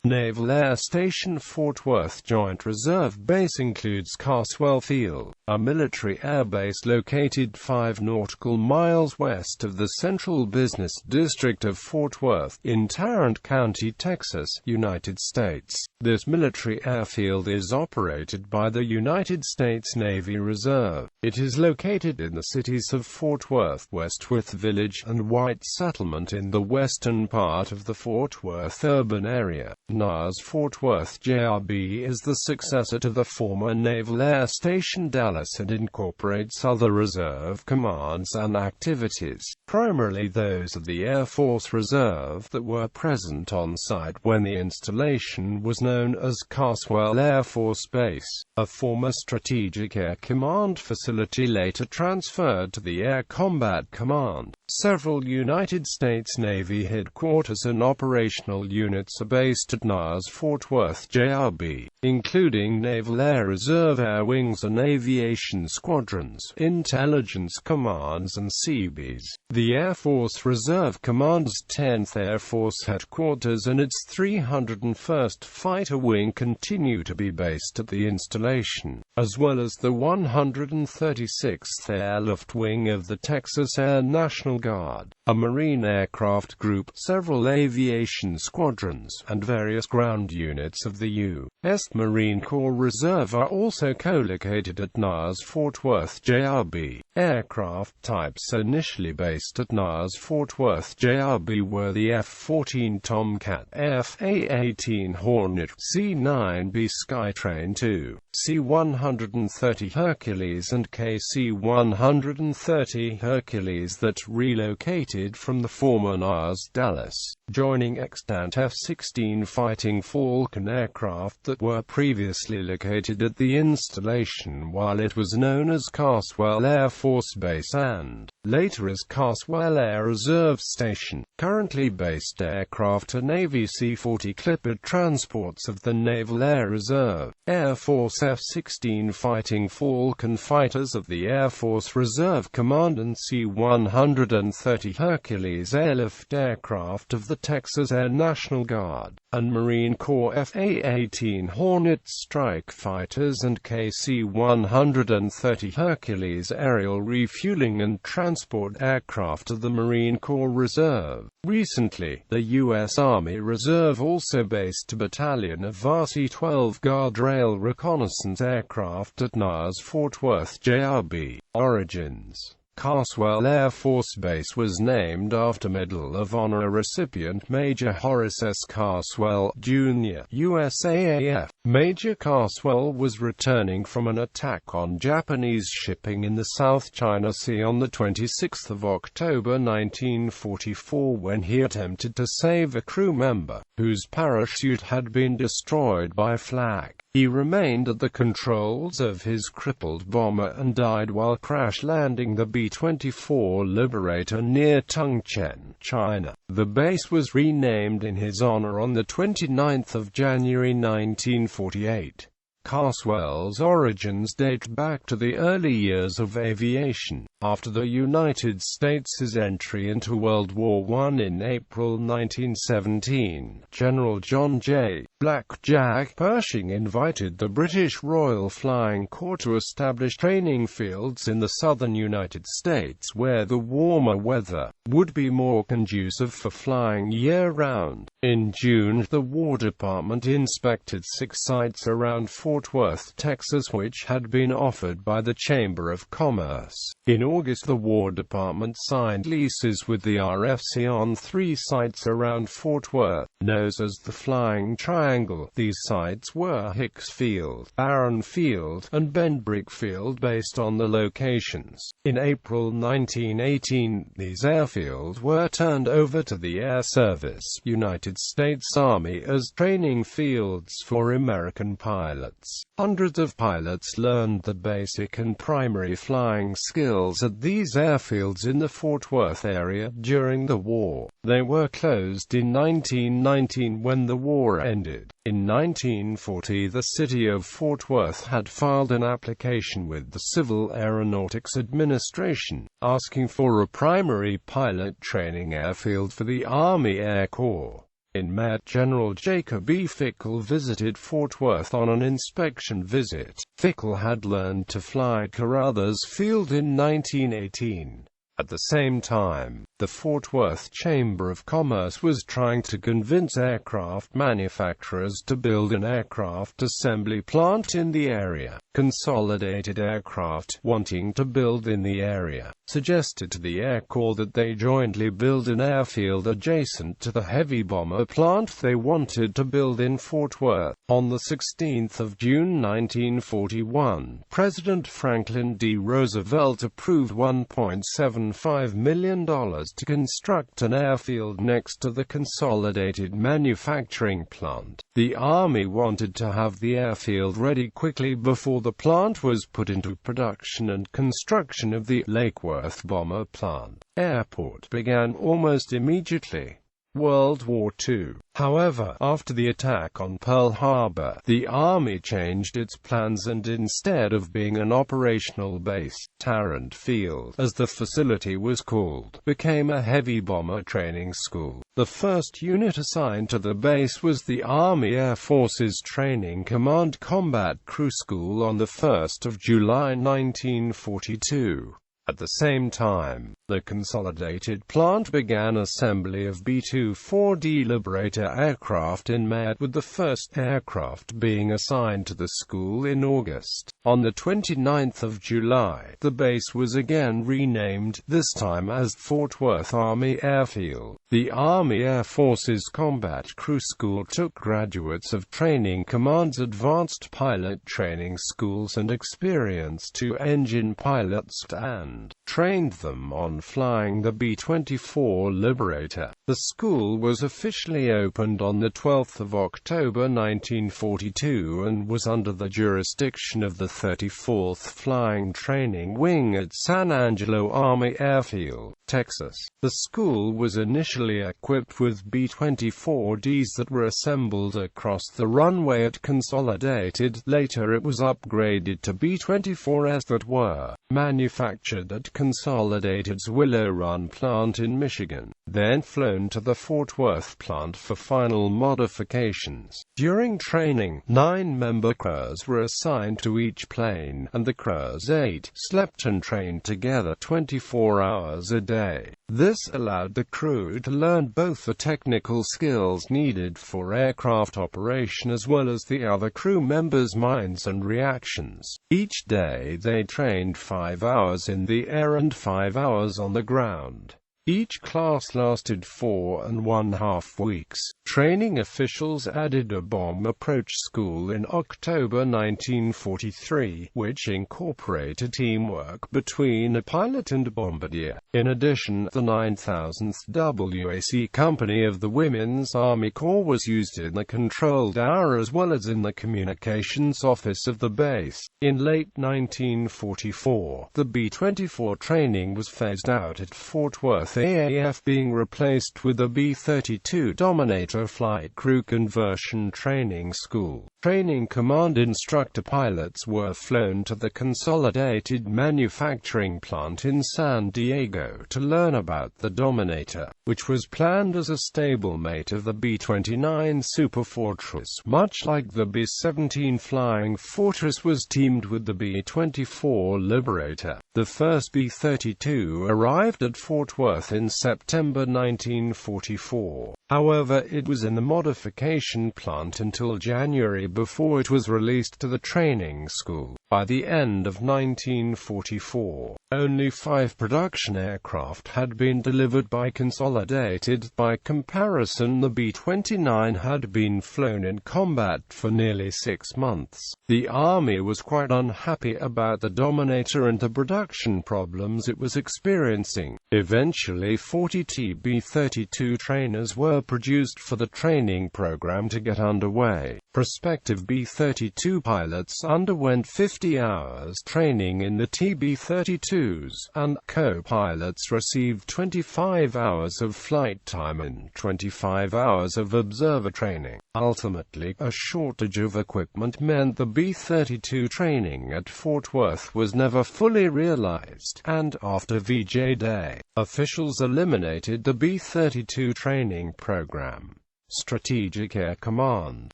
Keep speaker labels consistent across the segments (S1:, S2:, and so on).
S1: Naval Air Station Fort Worth Joint Reserve Base includes Carswell Field, a military airbase located 5 nautical miles west of the central business district of Fort Worth, in Tarrant County, Texas, United States. This military airfield is operated by the United States Navy Reserve. It is located in the cities of Fort Worth, Westworth Village, and White Settlement in the western part of the Fort Worth urban area. NAS Fort Worth JRB is the successor to the former Naval Air Station Dallas and incorporates other reserve commands and activities, primarily those of the Air Force Reserve that were present on site when the installation was known as Carswell Air Force Base, a former Strategic Air Command facility later transferred to the Air Combat Command. Several United States Navy headquarters and operational units are based at NAS Fort Worth JRB, including Naval Air Reserve Air Wings and Aviation Squadrons, Intelligence Commands and Seabees. The Air Force Reserve Command's 10th Air Force Headquarters and its 301st Fighter Wing continue to be based at the installation, as well as the 136th Airlift Wing of the Texas Air National Guard, a Marine aircraft group, several aviation squadrons, and various ground units of the U.S. Marine Corps Reserve are also co-located at NAS Fort Worth JRB. Aircraft types initially based at NAS Fort Worth JRB were the F-14 Tomcat, F-A-18 Hornet, C-9B Skytrain II, C-130 Hercules and KC-130 Hercules that relocated from the former NAS Dallas, joining extant F-16 Fighting Falcon aircraft that were previously located at the installation while it was known as Carswell Air Force Base and, later as Carswell Air Reserve Station. Currently based aircraft are Navy C-40 Clipper transports of the Naval Air Reserve, Air Force F-16 Fighting Falcon fighters of the Air Force Reserve Command and C-130 Hercules airlift aircraft of the Texas Air National Guard, and Marine Corps F-A-18 Hornet strike fighters and KC-130 Hercules aerial refueling and transport aircraft of the Marine Corps Reserve. Recently, the U.S. Army Reserve also based a battalion of RC-12 guardrail reconnaissance aircraft at NAS Fort Worth JRB. Origins: Carswell Air Force Base was named after Medal of Honor recipient Major Horace S. Carswell, Jr., USAAF. Major Carswell was returning from an attack on Japanese shipping in the South China Sea on 26 October 1944 when he attempted to save a crew member, whose parachute had been destroyed by flak. He remained at the controls of his crippled bomber and died while crash-landing the B-24 Liberator near Tongcheng, China. The base was renamed in his honor on 29 January 1948. Carswell's origins date back to the early years of aviation. After the United States' entry into World War I in April 1917, General John J. "Blackjack" Pershing invited the British Royal Flying Corps to establish training fields in the southern United States where the warmer weather would be more conducive for flying year-round. In June, the War Department inspected 6 sites around Fort Worth, Texas which had been offered by the Chamber of Commerce. In August, the War Department signed leases with the RFC on 3 sites around Fort Worth, known as the Flying Triangle. These sites were Hicks Field, Barron Field, and Benbrick Field based on the locations. In April 1918, these airfields were turned over to the Air Service, United States Army as training fields for American pilots. Hundreds of pilots learned the basic and primary flying skills at these airfields in the Fort Worth area during the war. They were closed in 1919 when the war ended. In 1940, the city of Fort Worth had filed an application with the Civil Aeronautics Administration, asking for a primary pilot training airfield for the Army Air Corps. In May, General Jacob E. Fickle visited Fort Worth on an inspection visit. Fickle had learned to fly Carswell Field in 1918. At the same time, the Fort Worth Chamber of Commerce was trying to convince aircraft manufacturers to build an aircraft assembly plant in the area. Consolidated Aircraft, wanting to build in the area, suggested to the Air Corps that they jointly build an airfield adjacent to the heavy bomber plant they wanted to build in Fort Worth. On the 16th of June 1941, President Franklin D. Roosevelt approved $1.75 million to construct an airfield next to the consolidated manufacturing plant. The Army wanted to have the airfield ready quickly before the plant was put into production, and construction of the Lake Worth bomber plant airport began almost immediately. World War II. However, after the attack on Pearl Harbor, the Army changed its plans and instead of being an operational base, Tarrant Field, as the facility was called, became a heavy bomber training school. The first unit assigned to the base was the Army Air Forces Training Command Combat Crew School on the 1st of July 1942. At the same time, the consolidated plant began assembly of B-24D Liberator aircraft in May, with the first aircraft being assigned to the school in August. On the 29th of July, the base was again renamed, this time as Fort Worth Army Airfield. The Army Air Forces Combat Crew School took graduates of Training Command's Advanced Pilot Training Schools and experienced two-engine pilots and trained them on flying the B-24 Liberator. The school was officially opened on the 12th of October 1942 and was under the jurisdiction of the 34th Flying Training Wing at San Angelo Army Airfield, Texas. The school was initially equipped with B-24Ds that were assembled across the runway at Consolidated. Later it was upgraded to B-24s that were manufactured at Consolidated's Willow Run plant in Michigan, then flown to the Fort Worth plant for final modifications. During training, 9-member crews were assigned to each plane, and the crews ate, slept and trained together 24 hours a day. This allowed the crew to learn both the technical skills needed for aircraft operation as well as the other crew members' minds and reactions. Each day they trained 5 hours in the air and 5 hours on the ground. Each class lasted 4.5 weeks. Training officials added a bomb approach school in October 1943, which incorporated teamwork between a pilot and bombardier. In addition, the 9000th WAC Company of the Women's Army Corps was used in the controlled tower as well as in the communications office of the base. In late 1944, the B-24 training was phased out at Fort Worth AAF, being replaced with the B-32 Dominator Flight Crew Conversion Training School. Training Command instructor pilots were flown to the Consolidated Manufacturing Plant in San Diego to learn about the Dominator, which was planned as a stablemate of the B-29 Superfortress. Much like the B-17 Flying Fortress was teamed with the B-24 Liberator. The first B-32 arrived at Fort Worth in September 1944. However, it was in the modification plant until January before it was released to the training school. By the end of 1944, only 5 production aircraft had been delivered by Consolidated. By comparison, the B-29 had been flown in combat for nearly 6 months. The Army was quite unhappy about the Dominator and the production problems it was experiencing. Eventually, 40 B-32 trainers were produced for the training program to get underway. Prospective B-32 pilots underwent 50 hours training in the TB-32s, and co-pilots received 25 hours of flight time and 25 hours of observer training. Ultimately, a shortage of equipment meant the B-32 training at Fort Worth was never fully realized, and after VJ Day, officials eliminated the B-32 training program. Strategic Air Command.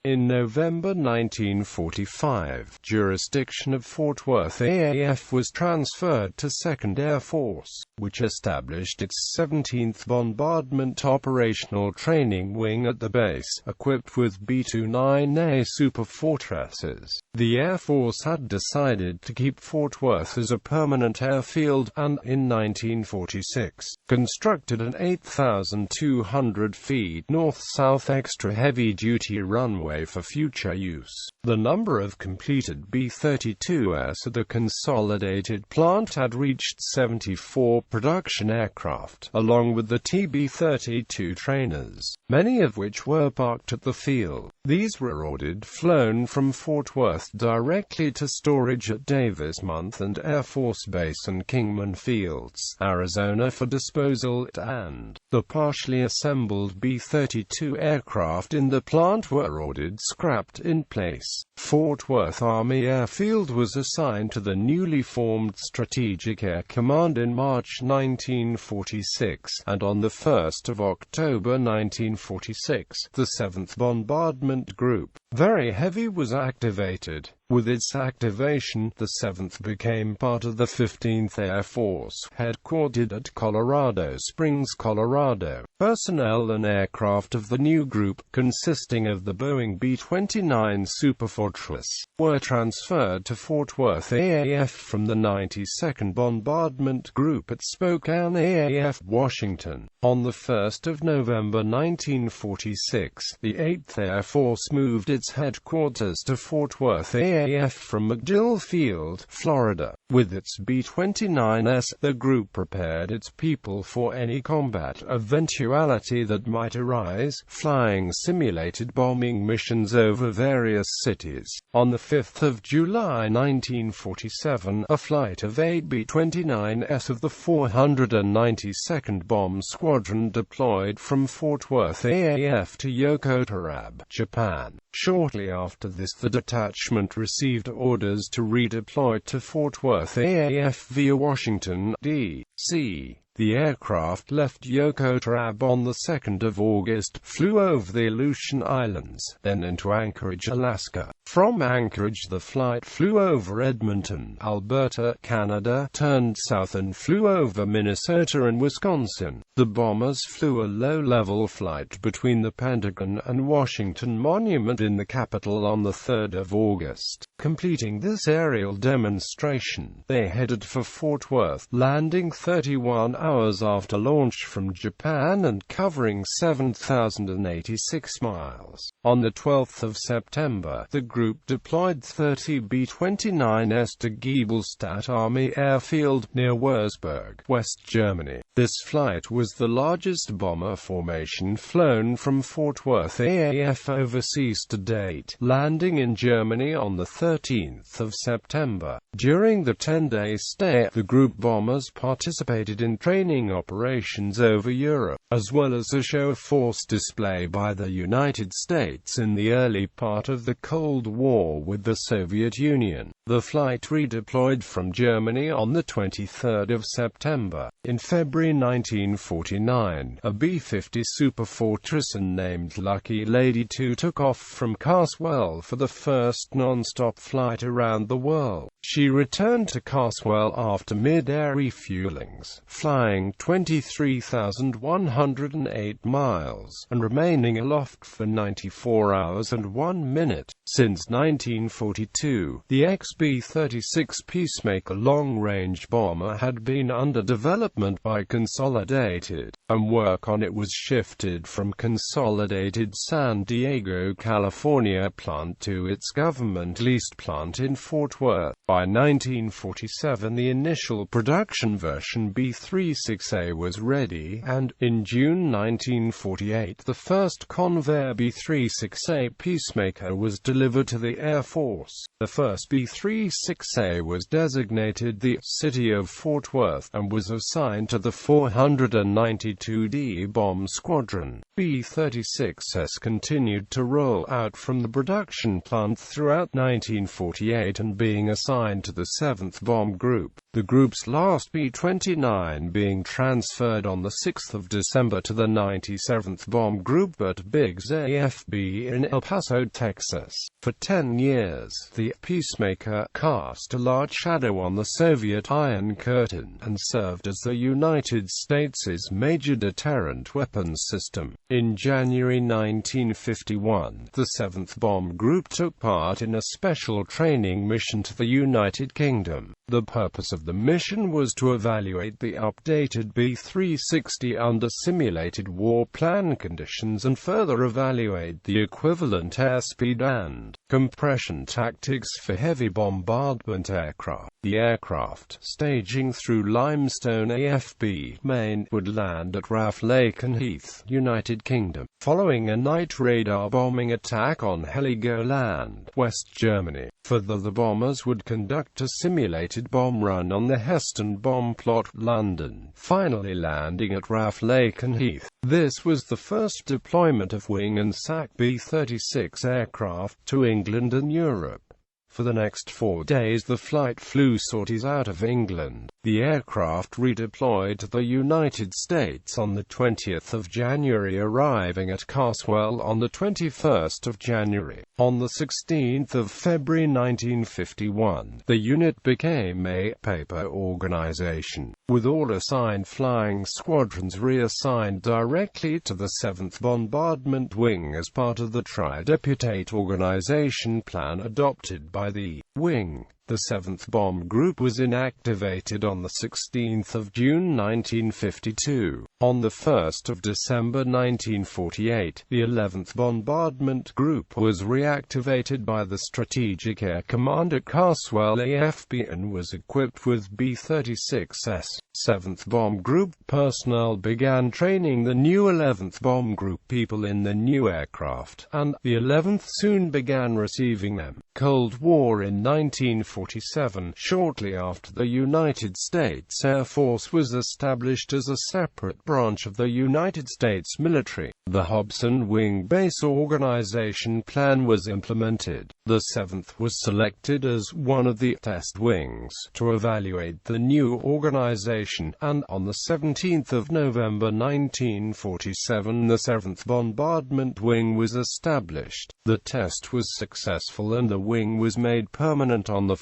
S1: In November 1945, jurisdiction of Fort Worth AAF was transferred to 2nd Air Force, which established its 17th Bombardment Operational Training Wing at the base, equipped with B-29A superfortresses. The Air Force had decided to keep Fort Worth as a permanent airfield, and, in 1946, constructed an 8,200 feet north-south extra heavy-duty runway for future use. The number of completed B-32s at the consolidated plant had reached 74 production aircraft, along with the TB-32 trainers, many of which were parked at the field. These were ordered flown from Fort Worth directly to storage at Davis-Monthan Air Force Base and Kingman Fields, Arizona for disposal, and the partially assembled B-32 aircraft in the plant were ordered scrapped in place. Fort Worth Army Airfield was assigned to the newly formed Strategic Air Command in March 1946, and on the 1st of October 1946, the 7th Bombardment Group, Very Heavy, was activated. With its activation, the 7th became part of the 15th Air Force, headquartered at Colorado Springs, Colorado. Personnel and aircraft of the new group, consisting of the Boeing B-29 Superfortress, were transferred to Fort Worth AAF from the 92nd Bombardment Group at Spokane AAF, Washington. On the 1st of November 1946, the 8th Air Force moved its headquarters to Fort Worth AAF from MacDill Field, Florida. With its B-29s, the group prepared its people for any combat eventuality that might arise, flying simulated bombing missions over various cities. On the 5th of July 1947, a flight of 8 B-29s of the 492nd Bomb Squadron deployed from Fort Worth AAF to Yokotarab, Japan. Shortly after this, the detachment received orders to redeploy to Fort Worth AAF via Washington, D.C. The aircraft left Yokotarab on the 2nd of August, flew over the Aleutian Islands, then into Anchorage, Alaska. From Anchorage the flight flew over Edmonton, Alberta, Canada, turned south and flew over Minnesota and Wisconsin. The bombers flew a low-level flight between the Pentagon and Washington Monument in the capital on the 3rd of August. Completing this aerial demonstration, they headed for Fort Worth, landing 31 hours after launch from Japan and covering 7,086 miles. On the 12th of September, the group deployed 30 B-29s to Giebelstadt Army Airfield, near Wurzburg, West Germany. This flight was the largest bomber formation flown from Fort Worth AAF overseas to date, landing in Germany on the 13th of September. During the 10-day stay, the group bombers participated in training operations over Europe, as well as a show of force display by the United States in the early part of the Cold War with the Soviet Union. The flight redeployed from Germany on the 23rd of September. In February 1949, a B-50 Superfortress named Lucky Lady 2 took off from Carswell for the first non-stop flight around the world. She returned to Carswell after mid-air refuelings, flying 23,108 miles, and remaining aloft for 94 hours and 1 minute. Since 1942, the XB-36 Peacemaker long-range bomber had been under development by Consolidated, and work on it was shifted from Consolidated San Diego, California plant to its government-leased plant in Fort Worth. By 1947, the initial production version B-36A was ready, and, in June 1948, the first Convair B-36A Peacemaker was delivered to the Air Force. The first B-36A was designated the City of Fort Worth, and was assigned to the 492d Bomb Squadron. B-36s continued to roll out from the production plant throughout 1948 and being assigned to the 7th Bomb Group. the group's last B-29 being transferred on 6 December to the 97th Bomb Group at Biggs AFB in El Paso, Texas. For 10 years, the Peacemaker cast a large shadow on the Soviet Iron Curtain, and served as the United States' major deterrent weapons system. In January 1951, the 7th Bomb Group took part in a special training mission to the United Kingdom. The purpose of the mission was to evaluate the updated B-360 under simulated war plan conditions and further evaluate the equivalent airspeed and compression tactics for heavy bombardment aircraft. The aircraft, staging through limestone AFB, Maine, would land at Raff Lake and Heath, United Kingdom, following a night radar bombing attack on Heligoland, West Germany. Further, the bombers would conduct a simulated bomb run on the Heston bomb plot, London, finally landing at Raff Lake and Heath. This was the first deployment of wing and SAC B-36 aircraft to England and Europe. For the next 4 days the flight flew sorties out of England. The aircraft redeployed to the United States on the 20th of January, arriving at Carswell on the 21st of January. On the 16th of February 1951, the unit became a paper organization, with all assigned flying squadrons reassigned directly to the 7th Bombardment Wing as part of the Tri-Deputate organization plan adopted by the wing. The 7th Bomb Group was inactivated on 16 June 1952. On 1 December 1948, the 11th Bombardment Group was reactivated by the Strategic Air Command at Carswell AFB and was equipped with B-36s. 7th Bomb Group personnel began training the new 11th Bomb Group people in the new aircraft, and the 11th soon began receiving them. Cold War in 1947, shortly after the United States Air Force was established as a separate branch of the United States military, the Hobson Wing Base Organization Plan was implemented. The 7th was selected as one of the test wings to evaluate the new organization, and on 17 November 1947 the 7th Bombardment Wing was established. The test was successful and the wing was made permanent on 1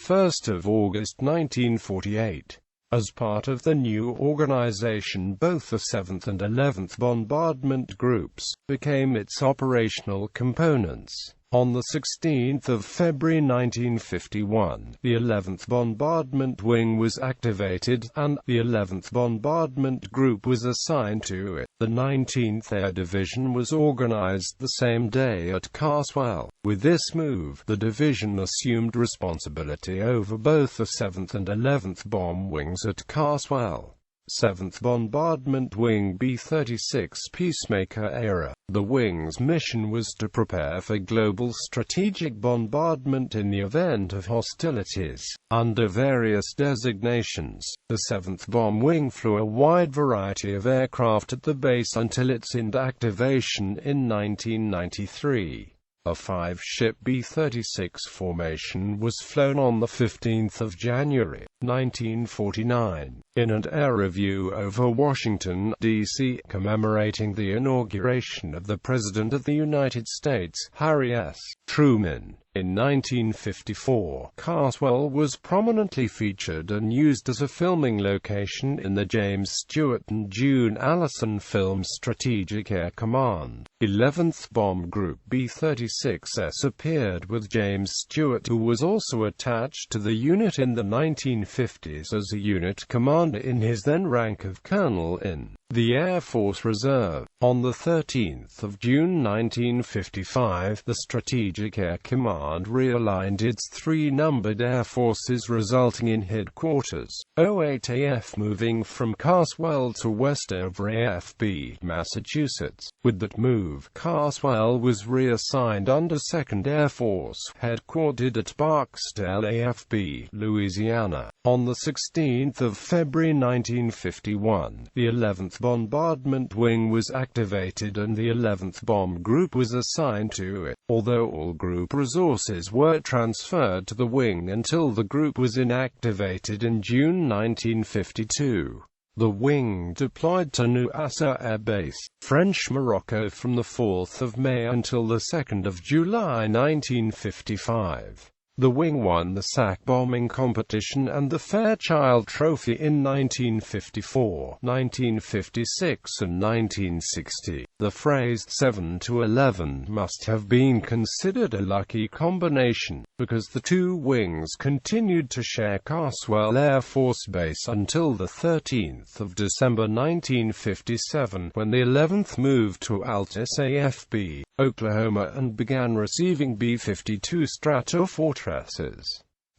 S1: August 1948. As part of the new organization, both the 7th and 11th Bombardment Groups became its operational components. On 16 February 1951, the 11th Bombardment Wing was activated, and the 11th Bombardment Group was assigned to it. The 19th Air Division was organized the same day at Carswell. With this move, the division assumed responsibility over both the 7th and 11th Bomb Wings at Carswell. 7th Bombardment Wing B-36 Peacemaker era. The wing's mission was to prepare for global strategic bombardment in the event of hostilities. Under various designations, the 7th Bomb Wing flew a wide variety of aircraft at the base until its inactivation in 1993. A 5-ship B-36 formation was flown on 15 January, 1949, in an air review over Washington, D.C., commemorating the inauguration of the President of the United States, Harry S. Truman. In 1954, Carswell was prominently featured and used as a filming location in the James Stewart and June Allison film Strategic Air Command. 11th Bomb Group B-36s appeared with James Stewart, who was also attached to the unit in the 1950s as a unit commander in his then rank of colonel in the Air Force Reserve. On 13 June 1955, the Strategic Air Command realigned its 3 numbered air forces, resulting in Headquarters 08AF moving from Carswell to Westover AFB, Massachusetts. With that move, Carswell was reassigned under 2nd Air Force, headquartered at Barksdale AFB, Louisiana. On 16 February 1951, the 11th 11th Bombardment Wing was activated and the 11th Bomb Group was assigned to it, although all group resources were transferred to the wing until the group was inactivated in June 1952. The wing deployed to Nouassa Air Base, French Morocco from the 4th of May until the 2nd of July 1955. The wing won the SAC bombing competition and the Fairchild Trophy in 1954, 1956 and 1960. The phrase 7 to 11 must have been considered a lucky combination, because the two wings continued to share Carswell Air Force Base until the 13th of December 1957, when the 11th moved to Altus AFB, Oklahoma, and began receiving B-52 Stratofortresses.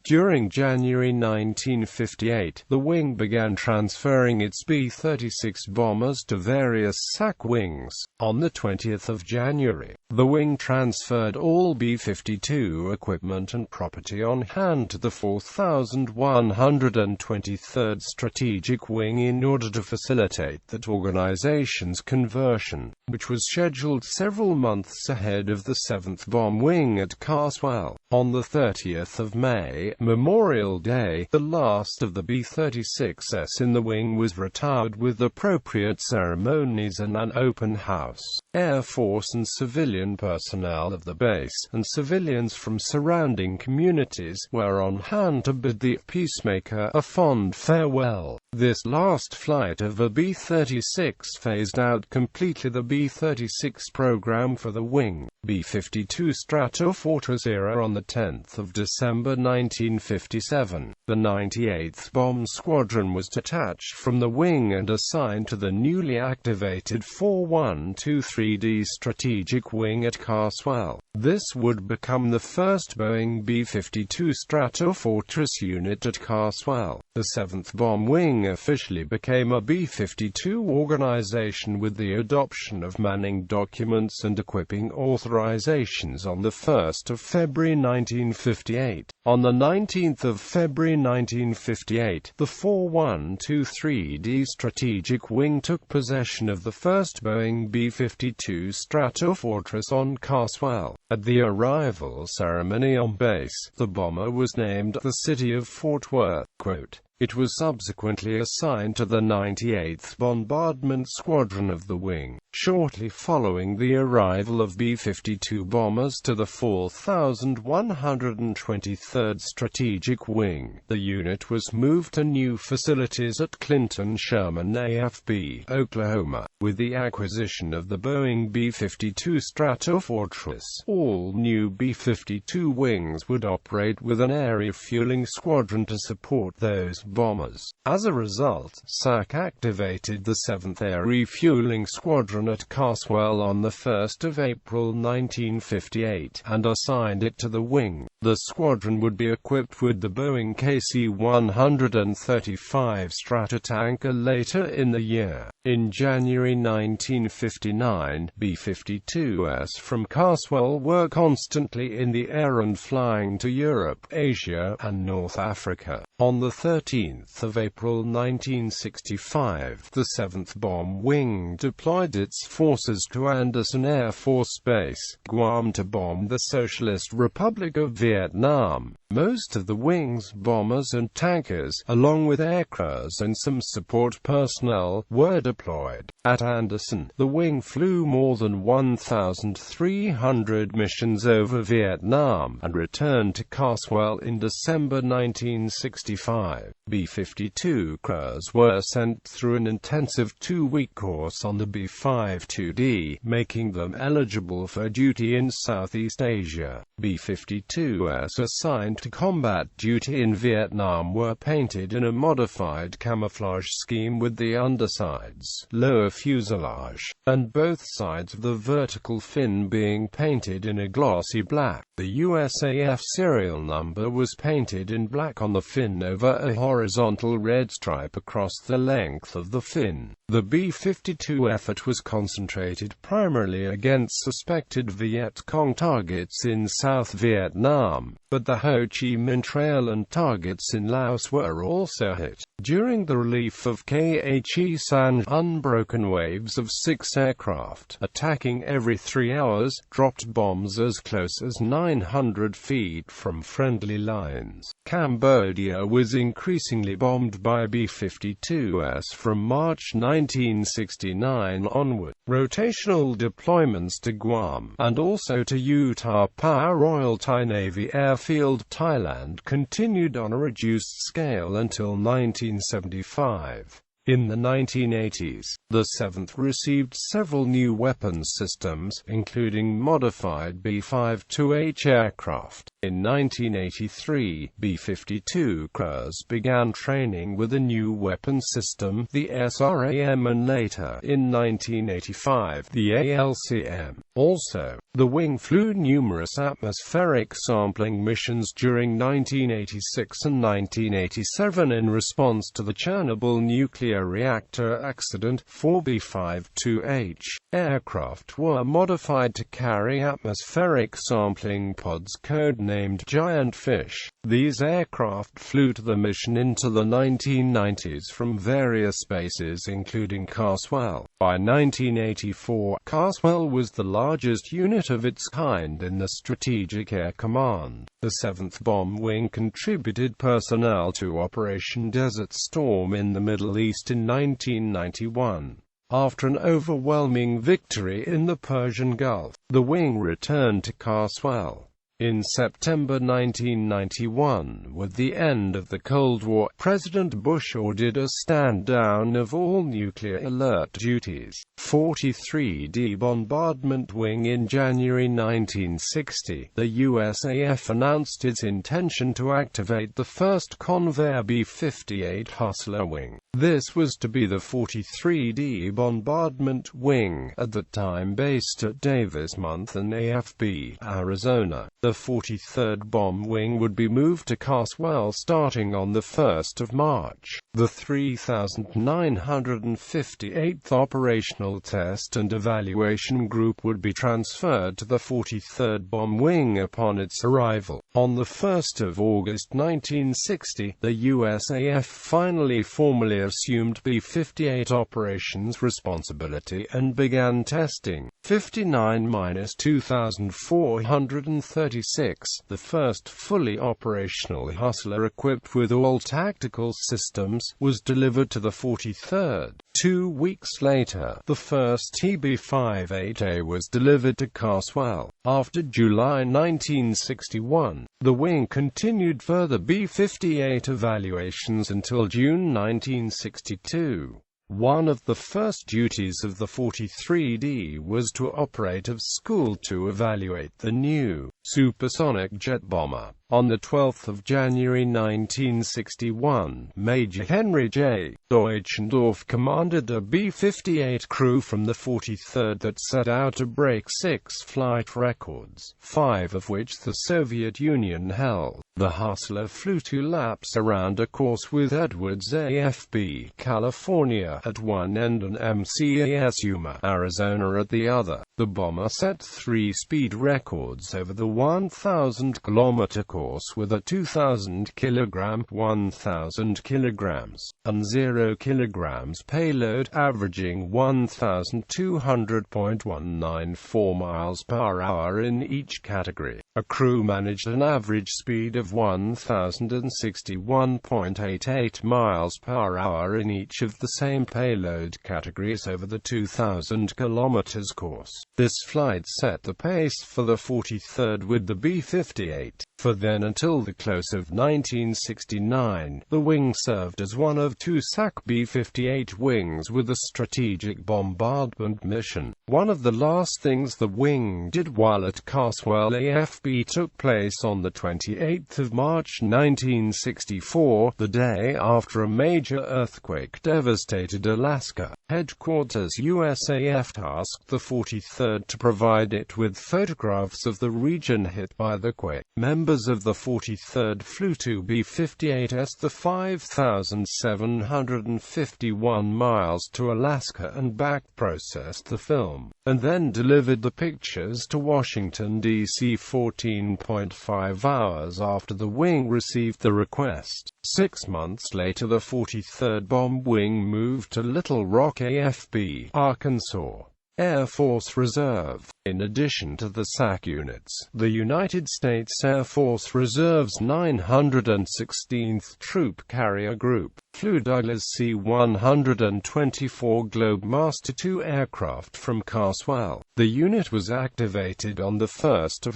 S1: During January 1958, the wing began transferring its B-36 bombers to various SAC wings. On the 20th of January, the wing transferred all B-52 equipment and property on hand to the 4,123rd Strategic Wing in order to facilitate that organization's conversion, which was scheduled several months ahead of the 7th Bomb Wing at Carswell. On the 30th of May, Memorial Day, the last of the B-36s in the wing was retired with appropriate ceremonies and an open house. Air Force and civilian personnel of the base, and civilians from surrounding communities, were on hand to bid the Peacemaker a fond farewell. This last flight of a B-36 phased out completely the B-36 program for the wing. B-52 Stratofortress era. On the 10th of December 1957, the 98th Bomb Squadron was detached from the wing and assigned to the newly activated 4123D Strategic Wing at Carswell. This would become the first Boeing B-52 Stratofortress unit at Carswell. The 7th Bomb Wing officially became a B-52 organization with the adoption of manning documents and equipping authorizations on the 1st of February 1958. On the 19th of February 1958, the 4123D Strategic Wing took possession of the first Boeing B-52 Stratofortress on Carswell. At the arrival ceremony on base, the bomber was named the city of Fort Worth. Quote, "It was subsequently assigned to the 98th Bombardment Squadron of the wing. Shortly following the arrival of B-52 bombers to the 4,123rd Strategic Wing, the unit was moved to new facilities at Clinton Sherman AFB, Oklahoma. With the acquisition of the Boeing B-52 Stratofortress, all new B-52 wings would operate with an air refueling squadron to support those bombers. As a result, SAC activated the 7th Air Refueling Squadron at Carswell on the 1st of April 1958, and assigned it to the wing. The squadron would be equipped with the Boeing KC-135 Stratotanker later in the year. In January 1959, B-52s from Carswell were constantly in the air and flying to Europe, Asia, and North Africa. On the 13th of April 1965, the 7th Bomb Wing deployed its forces to Andersen Air Force Base, Guam, to bomb the Socialist Republic of Vietnam. Most of the wing's bombers and tankers, along with aircrews and some support personnel, were deployed. At Andersen, the wing flew more than 1,300 missions over Vietnam, and returned to Carswell in December 1965. B-52 crews were sent through an intensive 2-week course on the B-52D, making them eligible for duty in Southeast Asia. B-52s assigned to combat duty in Vietnam were painted in a modified camouflage scheme with the undersides, lower fuselage, and both sides of the vertical fin being painted in a glossy black. The USAF serial number was painted in black on the fin over a horizontal red stripe across the length of the fin. The B-52 effort was concentrated primarily against suspected Viet Cong targets in South Vietnam, but the Ho Chi Minh Trail and targets in Laos were also hit. During the relief of Khe Sanh, unbroken waves of 6 aircraft, attacking every 3 hours, dropped bombs as close as 900 feet from friendly lines. Cambodia was increasingly bombed by B-52s from March 1969 onward. Rotational deployments to Guam, and also to Utah Pa Royal Thai Navy Airfield, Thailand, continued on a reduced scale until 1975. In the 1980s, the 7th received several new weapons systems, including modified B-52H aircraft. In 1983, B-52 crews began training with a new weapons system, the SRAM, and later, in 1985, the ALCM. Also, the wing flew numerous atmospheric sampling missions during 1986 and 1987 in response to the Chernobyl nuclear reactor accident. 4 B-52H aircraft were modified to carry atmospheric sampling pods codenamed Giant Fish. These aircraft flew to the mission into the 1990s from various bases including Carswell. By 1984, Carswell was the largest unit of its kind in the Strategic Air Command. The 7th Bomb Wing contributed personnel to Operation Desert Storm in the Middle East in 1991. After an overwhelming victory in the Persian Gulf, the wing returned to Carswell. In September 1991, with the end of the Cold War, President Bush ordered a stand-down of all nuclear alert duties. 43D Bombardment Wing. In January 1960, the USAF announced its intention to activate the first Convair B-58 Hustler Wing. This was to be the 43D Bombardment Wing, at the time based at Davis Monthan AFB, Arizona. The 43rd Bomb Wing would be moved to Carswell starting on the 1st of March. The 3958th Operational Test and Evaluation Group would be transferred to the 43rd Bomb Wing upon its arrival. On the 1st of August 1960, the USAF finally formally assumed B-58 operations responsibility and began testing. 59-2436, the first fully operational Hustler equipped with all tactical systems, was delivered to the 43rd. 2 weeks later, the first TB-58A was delivered to Carswell. After July 1961, the wing continued further B-58 evaluations until June 1962. One of the first duties of the 43D was to operate of school to evaluate the new supersonic jet bomber. On the 12th of January 1961, Major Henry J. Deutschendorf commanded a B-58 crew from the 43rd that set out to break 6 flight records, 5 of which the Soviet Union held. The Hustler flew 2 laps around a course with Edwards AFB, California, at one end and MCAS Yuma, Arizona at the other. The bomber set 3 speed records over the 1,000-kilometer course with a 2,000 kg, 1,000 kg, and 0 kg payload, averaging 1,200.194 miles per hour in each category. A crew managed an average speed of 1,061.88 miles per hour in each of the same payload categories over the 2,000 km course. This flight set the pace for the 43rd with the B-58. For then until the close of 1969, the wing served as one of 2 SAC B-58 wings with a strategic bombardment mission. One of the last things the wing did while at Carswell AFB took place on the 28th of March 1964, the day after a major earthquake devastated Alaska. Headquarters USAF tasked the 43rd to provide it with photographs of the region hit by the quake. Members of the 43rd flew to B-58s the 5,751 miles to Alaska and back, processed the film, and then delivered the pictures to Washington, D.C. 14.5 hours after after the wing received the request. 6 months later, the 43rd Bomb Wing moved to Little Rock AFB, Arkansas Air Force Reserve. In addition to the SAC units, the United States Air Force Reserve's 916th Troop Carrier Group flew Douglas C-124 Globemaster II aircraft from Carswell. The unit was activated on 1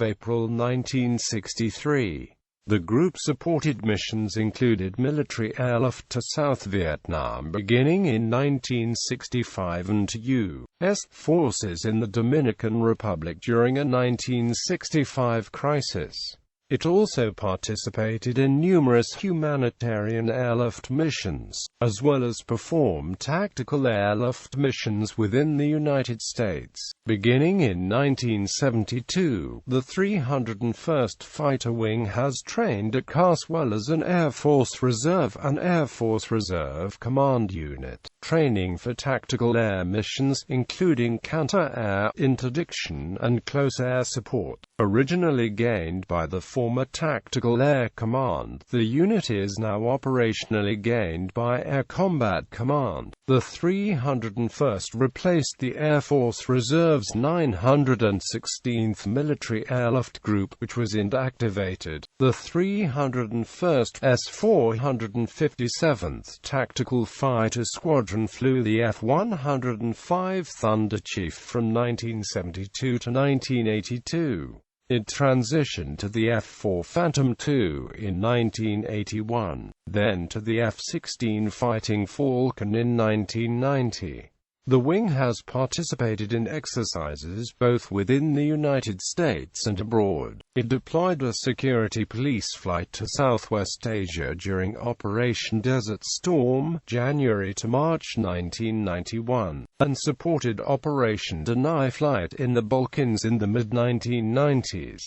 S1: April 1963. The group supported missions included military airlift to South Vietnam beginning in 1965 and to U.S. forces in the Dominican Republic during a 1965 crisis. It also participated in numerous humanitarian airlift missions, as well as performed tactical airlift missions within the United States. Beginning in 1972, the 301st Fighter Wing has trained at Carswell as an Air Force Reserve and Air Force Reserve Command unit, training for tactical air missions, including counter-air interdiction and close air support. Originally gained by the former Tactical Air Command, the unit is now operationally gained by Air Combat Command. The 301st replaced the Air Force Reserve's 916th Military Airlift Group, which was inactivated. The 301st 457th Tactical Fighter Squadron flew the F-105 Thunder Chief from 1972 to 1982. It transitioned to the F-4 Phantom II in 1981, then to the F-16 Fighting Falcon in 1990. The wing has participated in exercises both within the United States and abroad. It deployed a security police flight to Southwest Asia during Operation Desert Storm, January to March 1991, and supported Operation Deny Flight in the Balkans in the mid-1990s.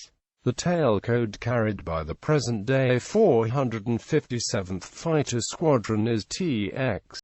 S1: The tail code carried by the present-day 457th Fighter Squadron is TX.